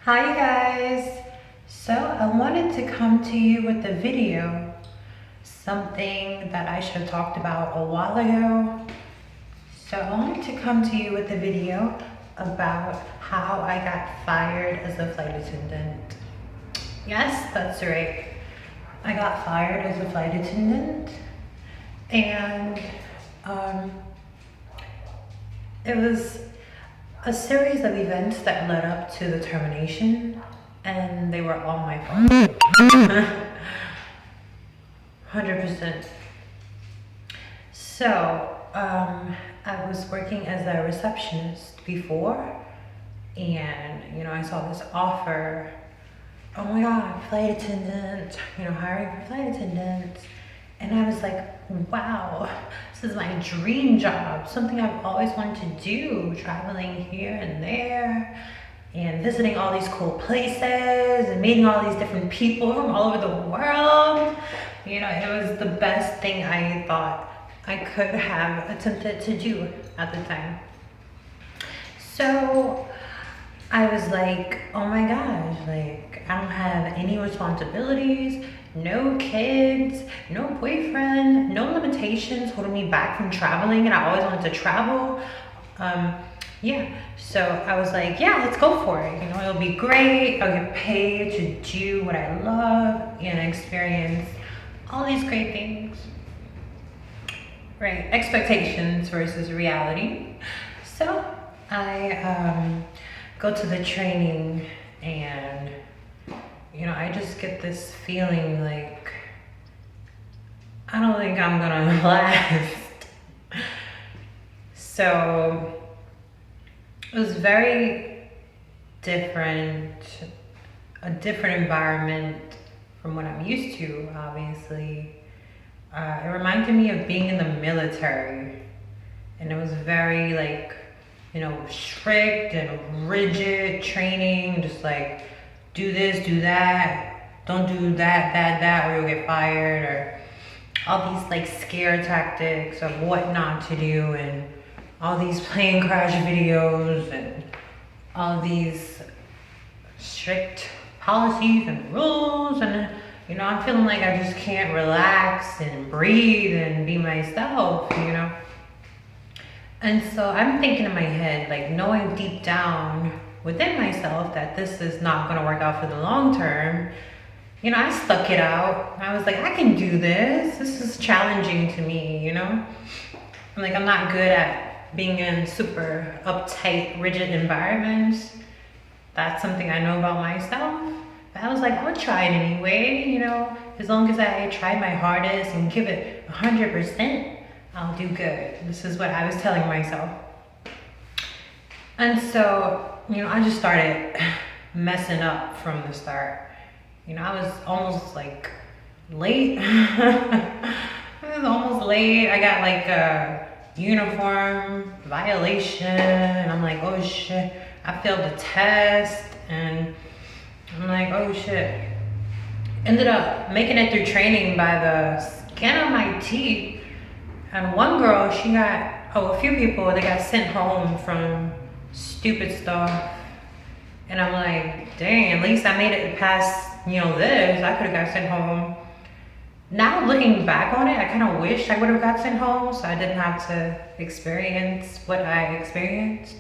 Hi guys! So I wanted to come to you with a video, something that I should have talked about a while ago. So I wanted to come to you with a video about how I got fired as a flight attendant. Yes, that's right. I got fired as a flight attendant, and um, it was a series of events that led up to the termination, and they were all my fault. 100%. So, I was working as a receptionist before, and I saw this offer. Oh my God, flight attendant, hiring for flight attendants. And I was like, wow, this is my dream job, something I've always wanted to do, traveling here and there and visiting all these cool places and meeting all these different people from all over the world. It was the best thing I thought I could have attempted to do at the time. So I was like, oh my gosh, like I don't have any responsibilities, no kids, no boyfriend, no limitations holding me back from traveling, and I always wanted to travel. So I was like, yeah, let's go for it. It'll be great. I'll get paid to do what I love and experience all these great things. Right, expectations versus reality. So I go to the training, and I just get this feeling like I don't think I'm gonna last. So it was very different, a different environment from what I'm used to, obviously. It reminded me of being in the military, and it was very strict and rigid training, just like do this, do that, don't do that, or you'll get fired, or all these like scare tactics of what not to do, and all these plane crash videos, and all these strict policies and rules, and I'm feeling like I just can't relax and breathe and be myself. And so I'm thinking in my head, like knowing deep down within myself that this is not gonna work out for the long term, I stuck it out. I was like, I can do this. This is challenging to me, I'm like, I'm not good at being in super uptight, rigid environments. That's something I know about myself. But I was like, I'll try it anyway, as long as I try my hardest and give it 100%. I'll do good. This is what I was telling myself. And so, I just started messing up from the start. I was almost like late. I was almost late. I got like a uniform violation. And I'm like, oh shit. I failed the test. And I'm like, oh shit. Ended up making it through training by the skin of my teeth. And one girl, a few people, they got sent home from stupid stuff. And I'm like, dang, at least I made it past, this. I could have got sent home. Now looking back on it, I kind of wish I would have got sent home so I didn't have to experience what I experienced.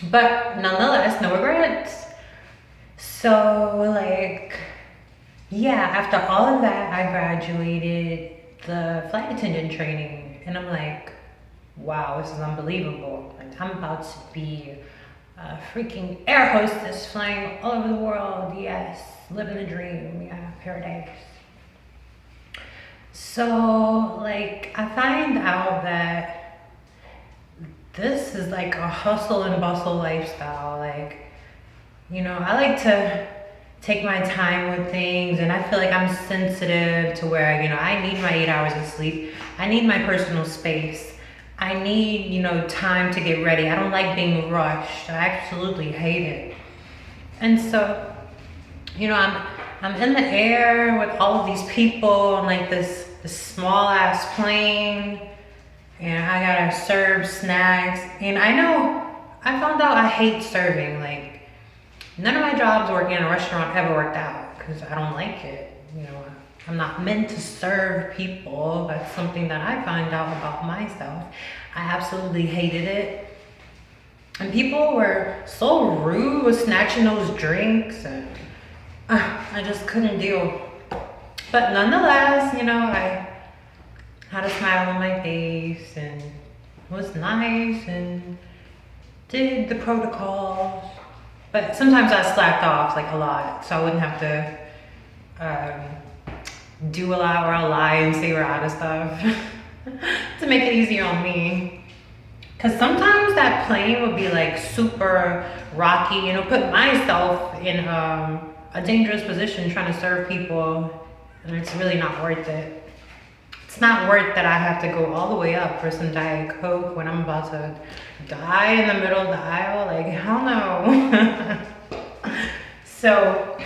But nonetheless, no regrets. So after all of that, I graduated the flight attendant training, and I'm like, wow, this is unbelievable. Like, I'm about to be a freaking air hostess flying all over the world. Yes, living the dream. Yeah, paradise. So I find out that this is like a hustle and bustle lifestyle. I like to take my time with things, and I feel like I'm sensitive to where, I need my 8 hours of sleep. I need my personal space. I need, time to get ready. I don't like being rushed. I absolutely hate it. And so, I'm in the air with all of these people on like this small ass plane, and I gotta serve snacks. And I found out I hate serving. None of my jobs working in a restaurant ever worked out because I don't like it. You know, I'm not meant to serve people. That's something that I find out about myself. I absolutely hated it. And people were so rude with snatching those drinks, and I just couldn't deal. But nonetheless, you know, I had a smile on my face and was nice and did the protocols. But sometimes I slacked off like a lot, so I wouldn't have to do a lot or I'll lie and say we're out of stuff to make it easier on me. Cause sometimes that plane would be like super rocky, you know, put myself in a dangerous position trying to serve people, and it's really not worth it. It's not worth that I have to go all the way up for some Diet Coke when I'm about to die in the middle of the aisle. Like, hell no. So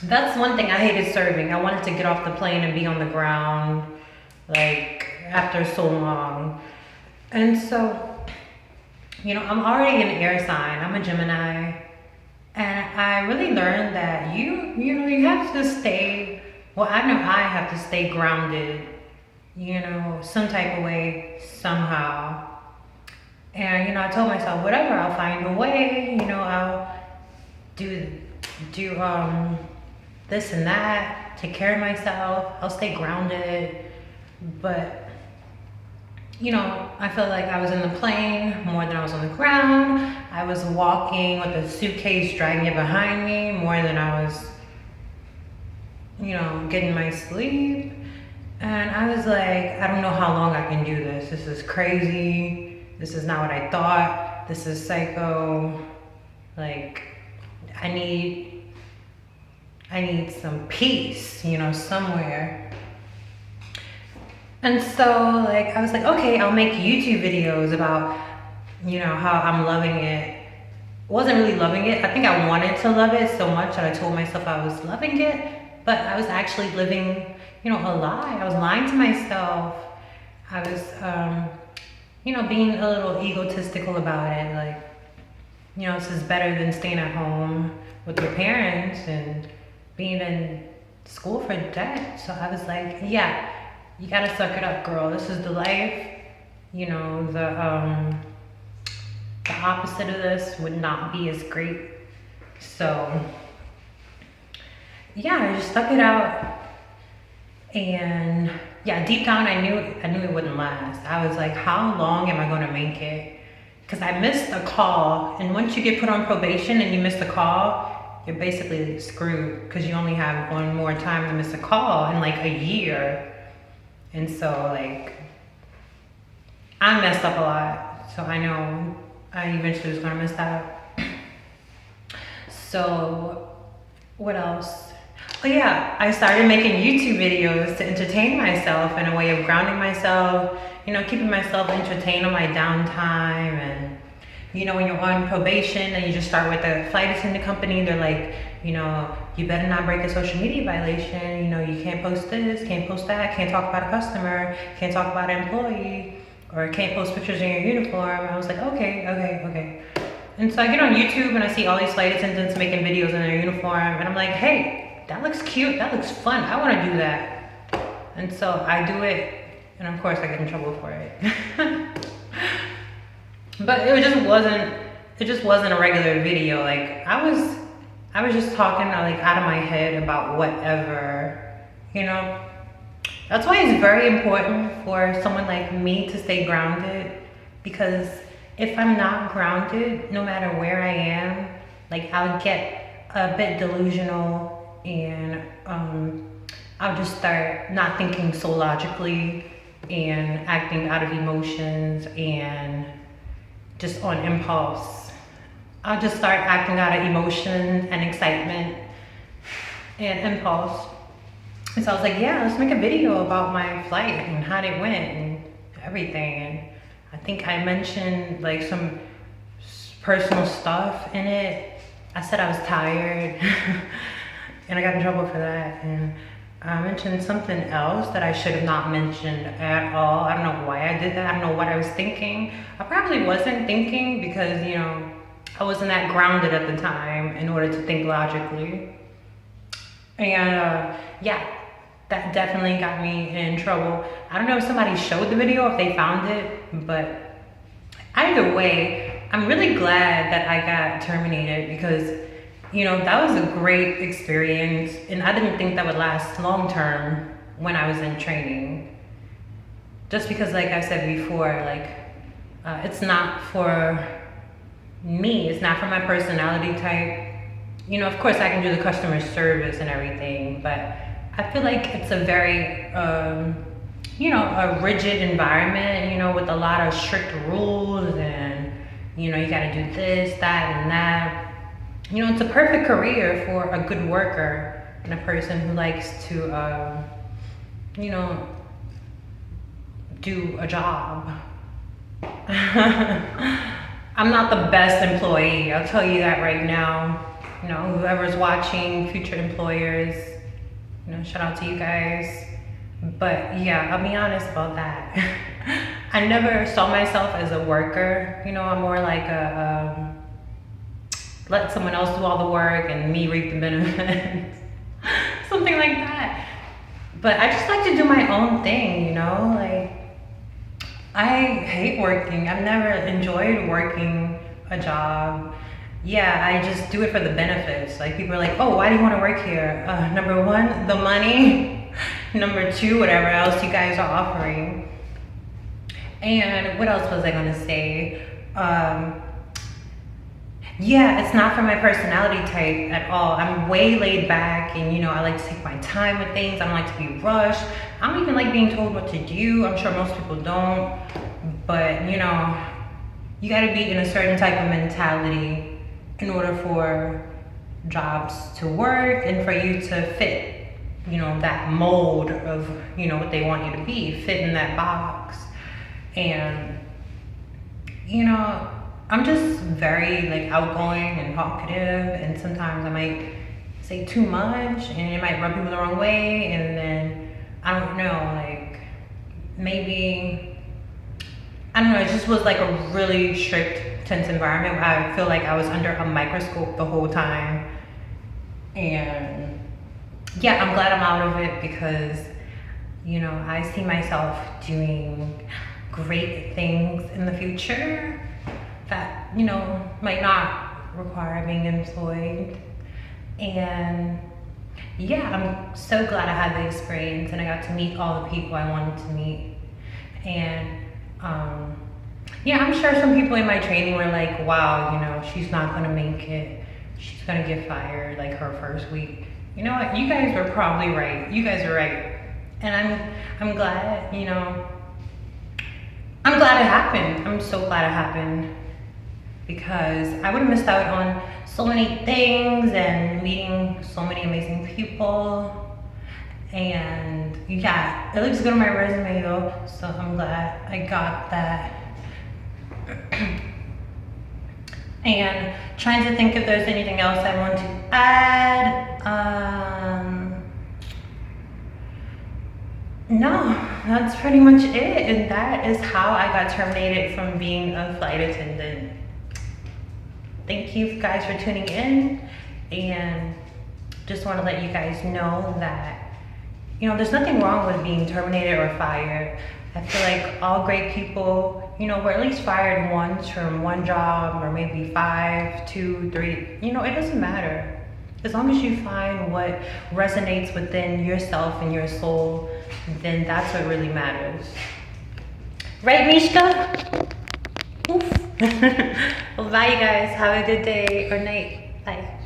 that's one thing I hated serving. I wanted to get off the plane and be on the ground, like after so long. And so, you know, I'm already an air sign. I'm a Gemini. And I really learned that you have to stay, well, I know I have to stay grounded, you know, some type of way, somehow. And, you know, I told myself, whatever, I'll find a way, you know, I'll do this and that, take care of myself, I'll stay grounded. But, you know, I felt like I was in the plane more than I was on the ground. I was walking with a suitcase dragging it behind me more than I was, you know, getting my sleep. And I was like, I don't know how long I can do this. This is crazy. This is not what I thought. This is psycho. Like, I need some peace, you know, somewhere. And so, like, I was like, okay, I'll make YouTube videos about, you know, how I'm loving it. Wasn't really loving it. I think I wanted to love it so much that I told myself I was loving it, but I was actually living, you know, a lie. I was lying to myself. I was, you know, being a little egotistical about it. Like, you know, this is better than staying at home with your parents and being in school for debt. So I was like, yeah, you gotta suck it up, girl. This is the life. You know, the opposite of this would not be as great. So yeah, I just stuck it out. And yeah, deep down I knew it wouldn't last. I was like, how long am I gonna make it? Because I missed a call, and once you get put on probation and you miss the call, you're basically screwed because you only have one more time to miss a call in like a year. And so, like, I messed up a lot, so I know I eventually was gonna miss that. So, what else? Oh yeah, I started making YouTube videos to entertain myself in a way of grounding myself, you know, keeping myself entertained on my downtime. And, you know, when you're on probation and you just start with a flight attendant company, they're like, you know, you better not break a social media violation. You know, you can't post this, can't post that, can't talk about a customer, can't talk about an employee, or can't post pictures in your uniform. I was like, okay. And so I get on YouTube and I see all these flight attendants making videos in their uniform, and I'm like, hey, that looks cute, that looks fun, I wanna do that. And so I do it, and of course I get in trouble for it. But it just wasn't a regular video. Like, I was just talking like out of my head about whatever, you know. That's why it's very important for someone like me to stay grounded, because if I'm not grounded, no matter where I am, like, I'll get a bit delusional, and I'll just start not thinking so logically and acting out of emotions and just on impulse. I'll just start acting out of emotion and excitement and impulse. And so I was like, yeah, let's make a video about my flight and how it went and everything. And I think I mentioned like some personal stuff in it. I said I was tired and I got in trouble for that. And I mentioned something else that I should have not mentioned at all. I don't know why I did that. I don't know what I was thinking. I probably wasn't thinking because, you know, I wasn't that grounded at the time in order to think logically. And yeah, that definitely got me in trouble. I don't know if somebody showed the video, if they found it, but either way, I'm really glad that I got terminated because, you know, that was a great experience. And I didn't think that would last long term when I was in training. Just because, like I said before, like, it's not for me, it's not for my personality type. You know, of course I can do the customer service and everything, but I feel like it's a very, you know, a rigid environment, you know, with a lot of strict rules and, you know, you gotta do this, that, and that. You know, it's a perfect career for a good worker and a person who likes to, you know, do a job. I'm not the best employee, I'll tell you that right now. You know, whoever's watching, future employers, you know, shout out to you guys. But yeah, I'll be honest about that. I never saw myself as a worker. You know, I'm more like a, let someone else do all the work and me reap the benefits. Something like that. But I just like to do my own thing, you know? Like, I hate working. I've never enjoyed working a job. Yeah, I just do it for the benefits. Like, people are like, oh, why do you want to work here? Number one, the money. Number two, whatever else you guys are offering. And what else was I gonna say? Yeah, it's not for my personality type at all. I'm way laid back and, you know, I like to take my time with things. I don't like to be rushed. I don't even like being told what to do. I'm sure most people don't. But, you know, you gotta be in a certain type of mentality in order for jobs to work and for you to fit, you know, that mold of, you know, what they want you to be, fit in that box. And, you know, I'm just very like outgoing and talkative, and sometimes I might say too much and it might rub people the wrong way, and then I don't know, like maybe, I don't know, it just was like a really strict, tense environment where I feel like I was under a microscope the whole time. And yeah, I'm glad I'm out of it because, you know, I see myself doing great things in the future that, you know, might not require being employed. And yeah, I'm so glad I had the experience and I got to meet all the people I wanted to meet. And yeah, I'm sure some people in my training were like, wow, you know, she's not gonna make it. She's gonna get fired like her first week. You know what, you guys were probably right. You guys are right. And I'm glad, you know, I'm glad it happened. I'm so glad it happened, because I would have missed out on so many things and meeting so many amazing people. And yeah, it looks good on my resume though, so I'm glad I got that. And trying to think if there's anything else I want to add. No, that's pretty much it. And that is how I got terminated from being a flight attendant. Thank you guys for tuning in, and just want to let you guys know that, you know, there's nothing wrong with being terminated or fired. I feel like all great people, you know, were at least fired once from one job, or maybe 5, 2, 3, you know, it doesn't matter. As long as you find what resonates within yourself and your soul, then that's what really matters. Right, Mishka? Oof. Well, bye, you guys. Have a good day or night. Bye.